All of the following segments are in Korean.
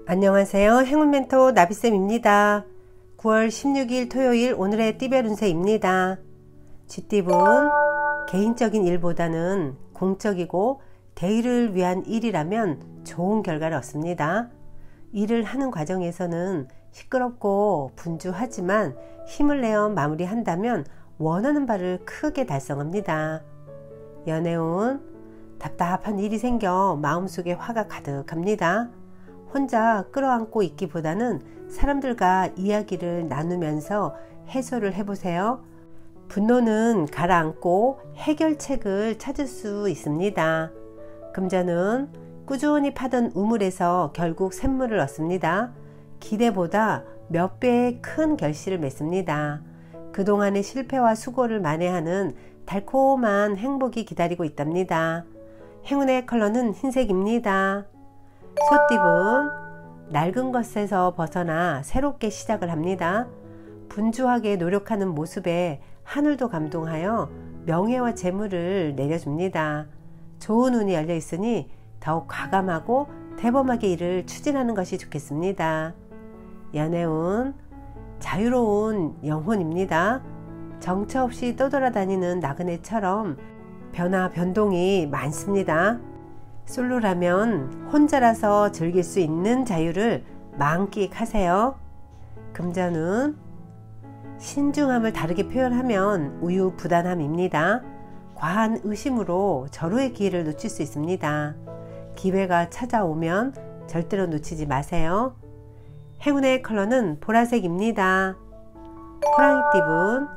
안녕하세요. 행운멘토 나비쌤입니다. 9월 16일 토요일 오늘의 띠별 운세입니다. 쥐띠분 개인적인 일보다는 공적이고 대의를 위한 일이라면 좋은 결과를 얻습니다. 일을 하는 과정에서는 시끄럽고 분주하지만 힘을 내어 마무리한다면 원하는 바를 크게 달성합니다. 연애운 답답한 일이 생겨 마음속에 화가 가득합니다. 혼자 끌어안고 있기보다는 사람들과 이야기를 나누면서 해소를 해보세요. 분노는 가라앉고 해결책을 찾을 수 있습니다. 금전은 꾸준히 파던 우물에서 결국 샘물을 얻습니다. 기대보다 몇 배의 큰 결실을 맺습니다. 그동안의 실패와 수고를 만회하는 달콤한 행복이 기다리고 있답니다. 행운의 컬러는 흰색입니다. 소띠분 낡은 것에서 벗어나 새롭게 시작을 합니다. 분주하게 노력하는 모습에 하늘도 감동하여 명예와 재물을 내려줍니다. 좋은 운이 열려 있으니 더욱 과감하고 대범하게 일을 추진하는 것이 좋겠습니다. 연애운 자유로운 영혼입니다. 정처 없이 떠돌아다니는 나그네처럼 변화 변동이 많습니다. 솔로라면 혼자라서 즐길 수 있는 자유를 만끽하세요. 금전은 신중함을 다르게 표현하면 우유부단함입니다. 과한 의심으로 절호의 기회를 놓칠 수 있습니다. 기회가 찾아오면 절대로 놓치지 마세요. 행운의 컬러는 보라색입니다. 호랑이띠분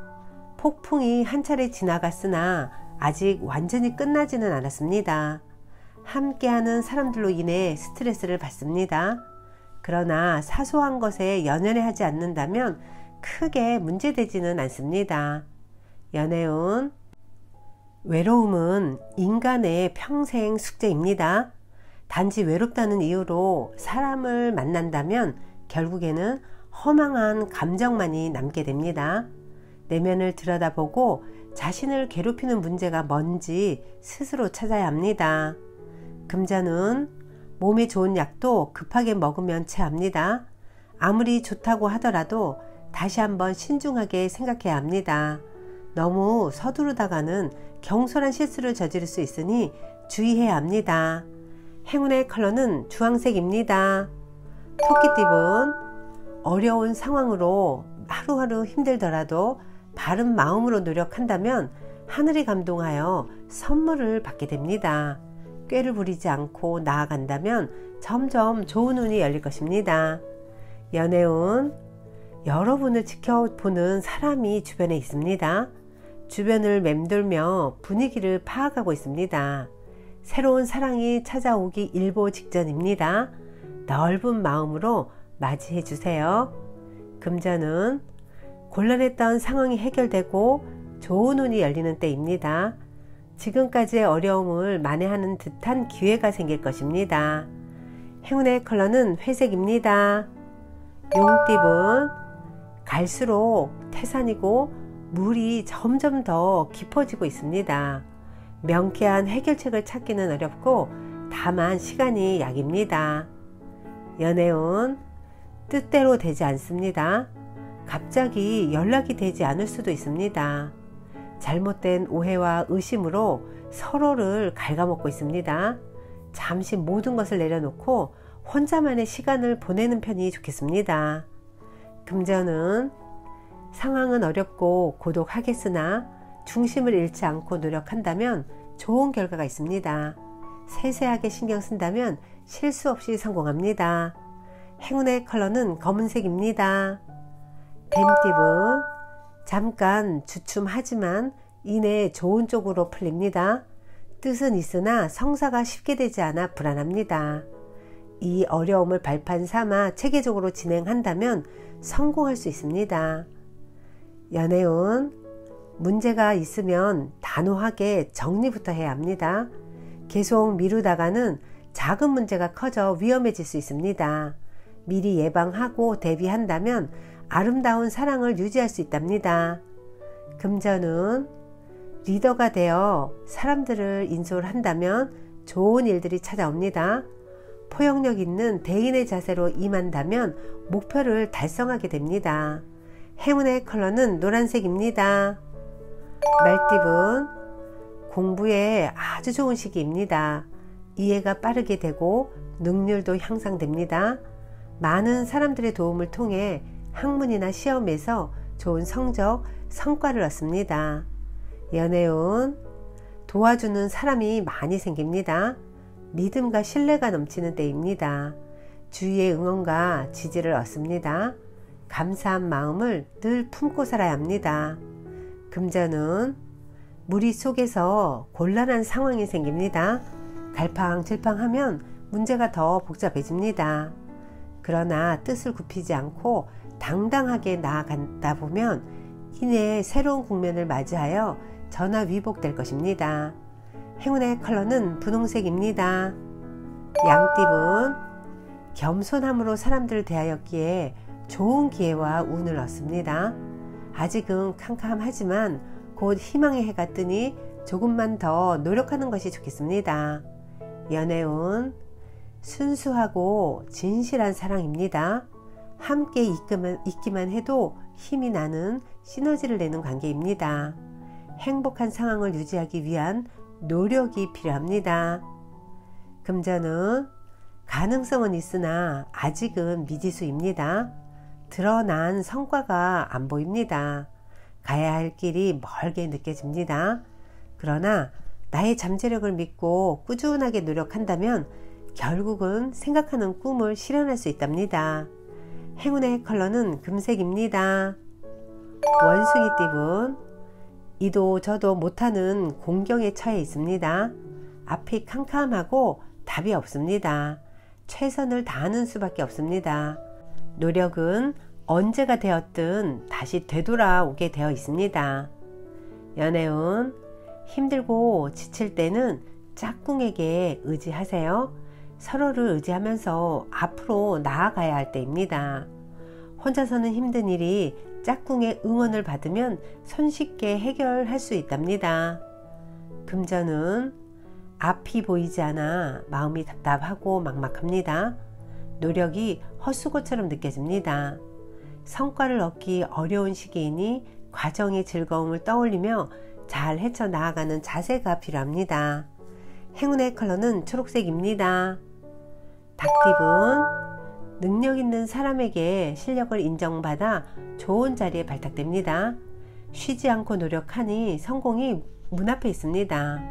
폭풍이 한 차례 지나갔으나 아직 완전히 끝나지는 않았습니다. 함께하는 사람들로 인해 스트레스를 받습니다. 그러나 사소한 것에 연연해 하지 않는다면 크게 문제되지는 않습니다. 연애운 외로움은 인간의 평생 숙제입니다. 단지 외롭다는 이유로 사람을 만난다면 결국에는 허망한 감정만이 남게 됩니다. 내면을 들여다보고 자신을 괴롭히는 문제가 뭔지 스스로 찾아야 합니다. 금전은 몸에 좋은 약도 급하게 먹으면 체합니다. 아무리 좋다고 하더라도 다시 한번 신중하게 생각해야 합니다. 너무 서두르다가는 경솔한 실수를 저지를 수 있으니 주의해야 합니다. 행운의 컬러는 주황색입니다. 토끼띠분 어려운 상황으로 하루하루 힘들더라도 바른 마음으로 노력한다면 하늘이 감동하여 선물을 받게 됩니다. 꾀를 부리지 않고 나아간다면 점점 좋은 운이 열릴 것입니다. 연애운 여러분을 지켜보는 사람이 주변에 있습니다. 주변을 맴돌며 분위기를 파악하고 있습니다. 새로운 사랑이 찾아오기 일보 직전입니다. 넓은 마음으로 맞이해 주세요. 금전은 곤란했던 상황이 해결되고 좋은 운이 열리는 때입니다. 지금까지의 어려움을 만회하는 듯한 기회가 생길 것입니다. 행운의 컬러는 회색입니다. 용띠분 갈수록 태산이고 물이 점점 더 깊어지고 있습니다. 명쾌한 해결책을 찾기는 어렵고 다만 시간이 약입니다. 연애운 뜻대로 되지 않습니다. 갑자기 연락이 되지 않을 수도 있습니다. 잘못된 오해와 의심으로 서로를 갉아먹고 있습니다. 잠시 모든 것을 내려놓고 혼자만의 시간을 보내는 편이 좋겠습니다. 금전은 상황은 어렵고 고독하겠으나 중심을 잃지 않고 노력한다면 좋은 결과가 있습니다. 세세하게 신경 쓴다면 실수 없이 성공합니다. 행운의 컬러는 검은색입니다. 뱀띠분 잠깐 주춤하지만 이내 좋은 쪽으로 풀립니다. 뜻은 있으나 성사가 쉽게 되지 않아 불안합니다. 이 어려움을 발판 삼아 체계적으로 진행한다면 성공할 수 있습니다. 연애운 문제가 있으면 단호하게 정리부터 해야 합니다. 계속 미루다가는 작은 문제가 커져 위험해질 수 있습니다. 미리 예방하고 대비한다면 아름다운 사랑을 유지할 수 있답니다. 금전은 리더가 되어 사람들을 인솔한다면 좋은 일들이 찾아옵니다. 포용력 있는 대인의 자세로 임한다면 목표를 달성하게 됩니다. 행운의 컬러는 노란색입니다. 말띠분, 공부에 아주 좋은 시기입니다. 이해가 빠르게 되고 능률도 향상됩니다. 많은 사람들의 도움을 통해 학문이나 시험에서 좋은 성적, 성과를 얻습니다. 연애운, 도와주는 사람이 많이 생깁니다. 믿음과 신뢰가 넘치는 때입니다. 주위의 응원과 지지를 얻습니다. 감사한 마음을 늘 품고 살아야 합니다. 금전운, 무리 속에서 곤란한 상황이 생깁니다. 갈팡질팡하면 문제가 더 복잡해집니다. 그러나 뜻을 굽히지 않고 당당하게 나아가다 보면 이내 새로운 국면을 맞이하여 전화위복될 것입니다. 행운의 컬러는 분홍색입니다. 양띠분, 겸손함으로 사람들을 대하였기에 좋은 기회와 운을 얻습니다. 아직은 캄캄하지만 곧 희망의 해가 뜨니 조금만 더 노력하는 것이 좋겠습니다. 연애운, 순수하고 진실한 사랑입니다. 함께 있기만 해도 힘이 나는 시너지를 내는 관계입니다. 행복한 상황을 유지하기 위한 노력이 필요합니다. 금전은 가능성은 있으나 아직은 미지수입니다. 드러난 성과가 안 보입니다. 가야 할 길이 멀게 느껴집니다. 그러나 나의 잠재력을 믿고 꾸준하게 노력한다면 결국은 생각하는 꿈을 실현할 수 있답니다. 행운의 컬러는 금색입니다. 원숭이띠분, 이도 저도 못하는 공경에 처해 있습니다. 앞이 캄캄하고 답이 없습니다. 최선을 다하는 수밖에 없습니다. 노력은 언제가 되었든 다시 되돌아오게 되어 있습니다. 연애운, 힘들고 지칠 때는 짝꿍에게 의지하세요. 서로를 의지하면서 앞으로 나아가야 할 때입니다. 혼자서는 힘든 일이 짝꿍의 응원을 받으면 손쉽게 해결할 수 있답니다. 금전은 앞이 보이지 않아 마음이 답답하고 막막합니다. 노력이 헛수고처럼 느껴집니다. 성과를 얻기 어려운 시기이니 과정의 즐거움을 떠올리며 잘 헤쳐나가는 자세가 필요합니다. 행운의 컬러는 초록색입니다. 닭띠분, 능력 있는 사람에게 실력을 인정받아 좋은 자리에 발탁됩니다. 쉬지 않고 노력하니 성공이 문 앞에 있습니다.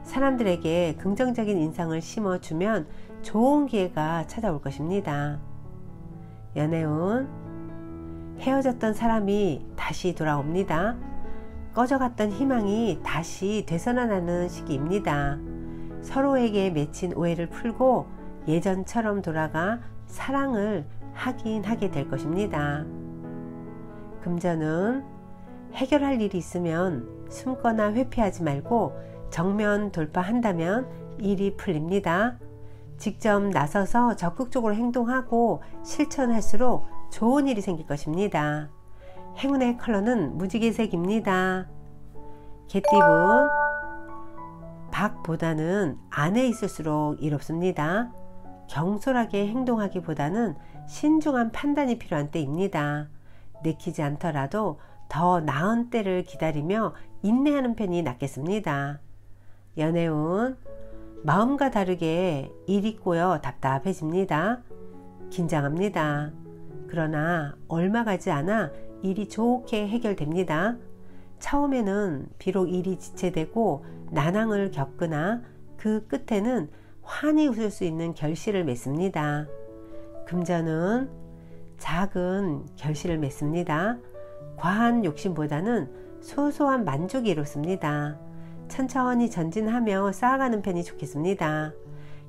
사람들에게 긍정적인 인상을 심어주면 좋은 기회가 찾아올 것입니다. 연애운, 헤어졌던 사람이 다시 돌아옵니다. 꺼져갔던 희망이 다시 되살아나는 시기입니다. 서로에게 맺힌 오해를 풀고 예전처럼 돌아가 사랑을 하긴 하게 될 것입니다. 금전은 해결할 일이 있으면 숨거나 회피하지 말고 정면 돌파한다면 일이 풀립니다. 직접 나서서 적극적으로 행동하고 실천할수록 좋은 일이 생길 것입니다. 행운의 컬러는 무지개색입니다. 개띠분, 박보다는 안에 있을수록 이롭습니다. 경솔하게 행동하기보다는 신중한 판단이 필요한 때입니다. 내키지 않더라도 더 나은 때를 기다리며 인내하는 편이 낫겠습니다. 연애운, 마음과 다르게 일이 꼬여 답답해집니다. 긴장합니다. 그러나 얼마 가지 않아 일이 좋게 해결됩니다. 처음에는 비록 일이 지체되고 난항을 겪으나 그 끝에는 환히 웃을 수 있는 결실을 맺습니다. 금전은 작은 결실을 맺습니다. 과한 욕심보다는 소소한 만족이 이롭습니다. 천천히 전진하며 쌓아가는 편이 좋겠습니다.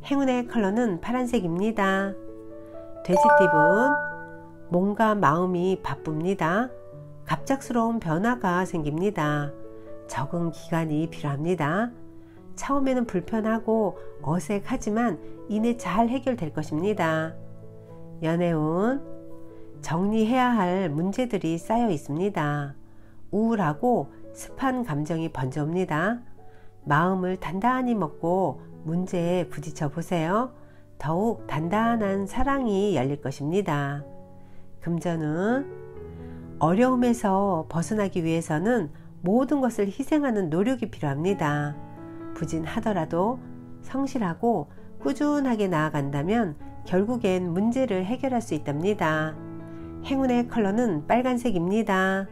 행운의 컬러는 파란색입니다. 돼지띠분, 몸과 마음이 바쁩니다. 갑작스러운 변화가 생깁니다. 적응 기간이 필요합니다. 처음에는 불편하고 어색하지만 이내 잘 해결될 것입니다. 연애운, 정리해야 할 문제들이 쌓여 있습니다. 우울하고 습한 감정이 번져옵니다. 마음을 단단히 먹고 문제에 부딪혀 보세요. 더욱 단단한 사랑이 열릴 것입니다. 금전은 어려움에서 벗어나기 위해서는 모든 것을 희생하는 노력이 필요합니다. 부진하더라도 성실하고 꾸준하게 나아간다면 결국엔 문제를 해결할 수 있답니다. 행운의 컬러는 빨간색입니다.